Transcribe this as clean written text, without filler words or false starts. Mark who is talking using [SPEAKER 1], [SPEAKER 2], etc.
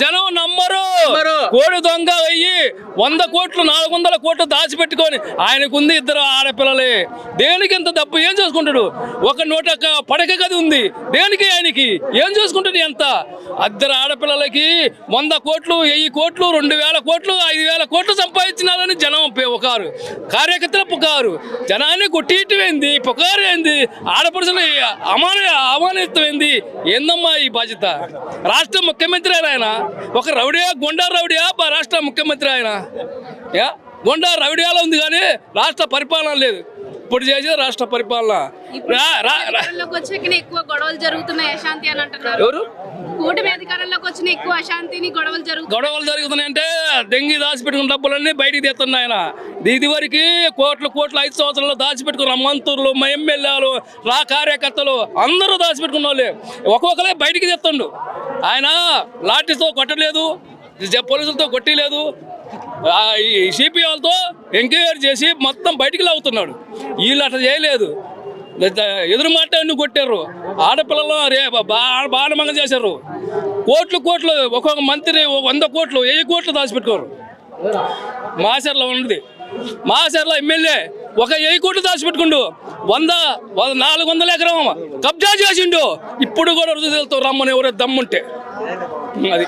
[SPEAKER 1] జనం నమ్మరు. కోడి దొంగ అయ్యి 100 కోట్లు 400 కోట్లు దాచిపెట్టుకొని ఆయనకుంది 2 ఆడపిల్లలే. దేనికి ఇంత డబ్బు ఏం చేసుకుంటాడు? ఒక పడక గది ఉంది, దేనికి ఆయనకి ఏం చేసుకుంటాడు? ఎంత 2 ఆడపిల్లలకి 100 కోట్లు 1000 కోట్లు 2000 కోట్లు 5000 కోట్లు సంపాదించినారని జనం పుకారు, కార్యకర్తల పుకారు. జనాన్ని కొట్టివేంది, పుకారు ఏంది, ఆడపడుచులు అమానితమైంది. ఏందమ్మా ఈ బాధ్యత? రాష్ట్ర ముఖ్యమంత్రి ఆయన ఒక రౌడియా, గుండా రౌడియా రాష్ట్ర ముఖ్యమంత్రి ఆయన? గుండా రౌడియాలో ఉంది కానీ రాష్ట్ర పరిపాలన లేదు. ఇప్పుడు చేసే రాష్ట్ర పరిపాలన
[SPEAKER 2] ఎక్కువ గొడవలు జరుగుతున్నాయి, అశాంతి అని అంటున్నారు.
[SPEAKER 1] ఎవరు?
[SPEAKER 2] కూటమి అధికారంలోకి వచ్చిన ఎక్కువ అశాంతిని గొడవలు
[SPEAKER 1] జరుగుతున్నాయంటే దెంగి దాచిపెట్టుకున్న డబ్బులన్నీ బయటికి తెస్తున్నాయి ఆయన. ఇది వరకు కోట్లు 5 సంవత్సరాలు దాచిపెట్టుకున్న మంత్రులు, ఎమ్మెల్యేలు, కార్యకర్తలు అందరూ దాచిపెట్టుకున్న వాళ్ళే ఒక్కొక్కరే బయటికి తెస్తుండు. ఆయన లాఠీతో కొట్టలేదు, పోలీసులతో కొట్టలేదు, సిపిఐలతో ఎంక్వైరీ చేసి మొత్తం బయటికి లాగుతున్నాడు. వీళ్ళు అట్లా చేయలేదు. ఎదురు మాట అన్ని కొట్టారు. ఆడపిల్లలు బాణమంగ చేశారు. కోట్లు ఒక్కొక్క మంత్రి 100 కోట్లు 1000 కోట్లు దాచిపెట్టుకోరు. మాచర్లో ఉన్నది, మాచర్ల ఎమ్మెల్యే 1000 కోట్లు దాచిపెట్టుకుండు. 400 ఎకరం కబ్జా చేసిండు. ఇప్పుడు కూడా రుజువులతో రమ్మని ఎవరో దమ్ముంటే అది.